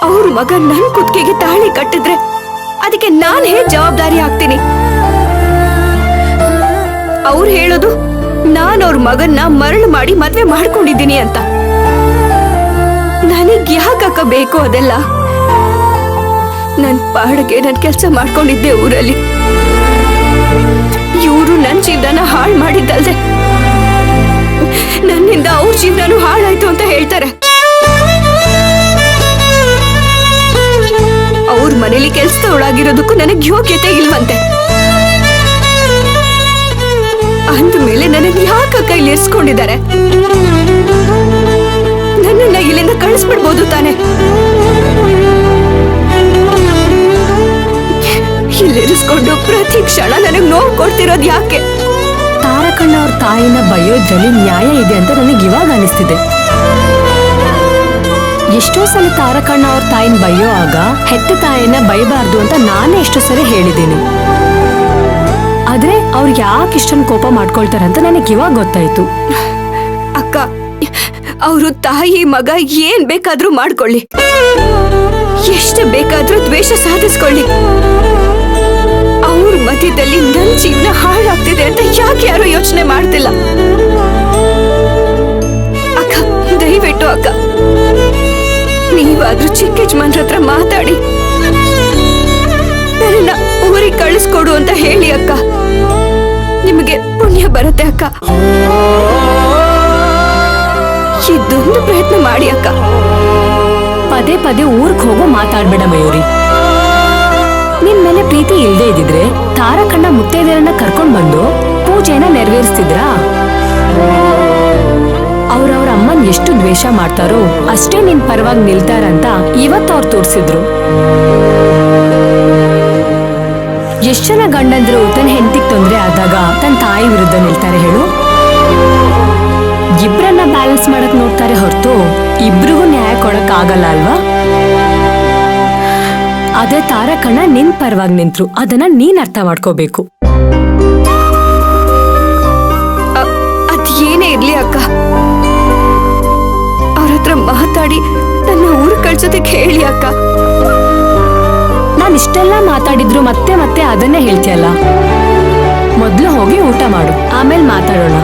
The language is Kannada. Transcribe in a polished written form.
ಅವ್ರ ಮಗ ನನ್ ಕುತ್ತಿಗೆಗೆ ತಾಳಿ ಕಟ್ಟಿದ್ರೆ ಅದಕ್ಕೆ ನಾನ್ ಹೇಗ್ ಜವಾಬ್ದಾರಿ ಆಗ್ತೀನಿ? ಅವ್ರು ಹೇಳೋದು ನಾನ್ ಅವ್ರ ಮಗನ್ನ ಮರಳು ಮಾಡಿ ಮದ್ವೆ ಮಾಡ್ಕೊಂಡಿದ್ದೀನಿ ಅಂತ. ನನಗ್ ಯಾಕಕ್ಕ ಬೇಕು ಅದೆಲ್ಲ? ನನ್ ಪಾಡಿಗೆ ನನ್ ಕೆಲ್ಸ ಮಾಡ್ಕೊಂಡಿದ್ದೆ ಊರಲ್ಲಿ. ಇವ್ರು ನನ್ ಜೀವನ ಹಾಳು ಮಾಡಿದ್ದಲ್ದೆ ನನ್ನಿಂದ ಅವ್ರ ಜೀವನೂ ಹಾಳಾಯ್ತು ಅಂತ ಹೇಳ್ತಾರೆ. ಅವ್ರ ಮನೇಲಿ ಕೆಲ್ಸದೊಳಗಿರೋದಕ್ಕೂ ನನಗ್ ಯೋಗ್ಯತೆ ಇಲ್ವಂತೆ. ಅಂದ್ಮೇಲೆ ನನಗ್ ಯಾಕಕ್ಕ ಇಲ್ಲಿ ಇರಿಸ್ಕೊಂಡಿದ್ದಾರೆ? ನನ್ನನ್ನ ಇಲ್ಲಿಂದ ಕಳಿಸ್ಬಿಡ್ಬೋದು ತಾನೆ? ಇಲ್ಲಿರಿಸ್ಕೊಂಡು ಪ್ರತಿ ಕ್ಷಣ ನನಗ್ ನೋವು ಕೊಡ್ತಿರೋದ್ ಯಾಕೆ? ತಾರಕಣ್ಣ ಅವ್ರ ತಾಯಿನ ಬಯೋದ್ರಲ್ಲಿ ನ್ಯಾಯ ಇದೆ ಅಂತ ನನಗೆ ಇವಾಗ ಅನಿಸ್ತಿದೆ. ಎಷ್ಟೋ ಸಲ ತಾರಕಣ್ಣ ಅವ್ರ ತಾಯಿನ ಬಯ್ಯೋ ಆಗ ಹೆತ್ತ ತಾಯಿನ ಬೈಬಾರ್ದು ಅಂತ ನಾನೇ ಎಷ್ಟೋ ಸಲ ಹೇಳಿದ್ದೀನಿ. ಆದ್ರೆ ಅವ್ರಿಗೆ ಯಾಕೆ ಇಷ್ಟೊಂದು ಕೋಪ ಮಾಡ್ಕೊಳ್ತಾರೆ ಅಂತ ನನಗೆ ಇವಾಗ ಗೊತ್ತಾಯ್ತು. ಅಕ್ಕ, ಅವರು ತಾಯಿ ಮಗ ಏನ್ ಬೇಕಾದ್ರೂ ಮಾಡ್ಕೊಳ್ಳಿ, ಎಷ್ಟು ಬೇಕಾದ್ರೂ ದ್ವೇಷ ಸಾಧಿಸ್ಕೊಳ್ಳಿ, ಅವ್ರ ಮಧ್ಯದಲ್ಲಿ ನನ್ ಜೀವನ ಹಾಳಾಗ್ತಿದೆ ಅಂತ ಯಾಕೆ ಯಾರು ಯೋಚನೆ ಮಾಡ್ತಿಲ್ಲ? ಅಕ್ಕ, ದಯವಿಟ್ಟು ಅಕ್ಕ, ನೀವಾದ್ರೂ ಚಿಕ್ಕ ಯಜಮಾನ್ರ ಹತ್ರ ಮಾತಾಡಿ ನನ್ನ ಊರಿಗೆ ಕಳಿಸ್ಕೊಡು ಅಂತ ಹೇಳಿ ಅಕ್ಕ. ನಿಮಗೆ ಪುಣ್ಯ ಬರುತ್ತೆ ಅಕ್ಕ. ಇದೊಂದು ಪ್ರಯತ್ನ ಮಾಡಿ ಅಕ್ಕ. ಪದೇ ಪದೇ ಊರ್ಗ್ ಹೋಗೋ ಮಾತಾಡ್ಬೇಡ ಮಯೂರಿ. ನಿನ್ ಮೇಲೆ ಪ್ರೀತಿ ಇಲ್ದೇ ಇದ್ದಿದ್ರೆ ತಾರಕಣ್ಣ ಮುತ್ತೈದೆಯರನ್ನ ಕರ್ಕೊಂಡ್ ಬಂದು ಪೂಜೆನ ನೆರವೇರಿಸ್ತಿದ್ರಾ? ಅವ್ರವ್ರ ಅಮ್ಮನ್ ಎಷ್ಟು ದ್ವೇಷ ಮಾಡ್ತಾರೋ ಅಷ್ಟೇ ನಿನ್ ಪರವಾಗಿ ನಿಲ್ತಾರಂತ ಇವತ್ತು ಅವ್ರು ತೋರ್ಸಿದ್ರು. ಎಷ್ಟ್ ಜನ ಗಂಡಂದ್ರು ತನ್ನ ಹೆಂಡತಿಗ್ ತೊಂದ್ರೆ ಆದಾಗ ತನ್ನ ತಾಯಿ ವಿರುದ್ಧ ನಿಲ್ತಾರೆ ಹೇಳು? ಇಬ್ರನ್ನ ಬ್ಯಾಲೆನ್ಸ್ ಮಾಡಕ್ ನೋಡ್ತಾರೆ ಹೊರತು ಇಬ್ರಿಗೂ ನ್ಯಾಯ ಕೊಡಕ್ ಆಗಲ್ಲ ಅಲ್ವಾ? ಅದೇ ತಾರಕಣ್ಣ ನಿನ್ ಪರವಾಗಿ ನಿಂತ್ರು, ಅದನ್ನ ನೀನ್ ಅರ್ಥ ಮಾಡ್ಕೋಬೇಕು. ಅದ್ ಏನೇ ಇರ್ಲಿ ಅಕ್ಕ, ಅವ್ರ ಹತ್ರ ಮಾತಾಡಿ ನನ್ನ ಊರು ಕಳ್ಸೋದಕ್ಕೆ ಹೇಳಿ ಅಕ್ಕ. ನಾನ್ ಇಷ್ಟೆಲ್ಲ ಮಾತಾಡಿದ್ರು ಮತ್ತೆ ಮತ್ತೆ ಅದನ್ನೇ ಹೇಳ್ತೀಯಲ್ಲ. ಮೊದ್ಲು ಹೋಗಿ ಊಟ ಮಾಡು, ಆಮೇಲೆ ಮಾತಾಡೋಣ.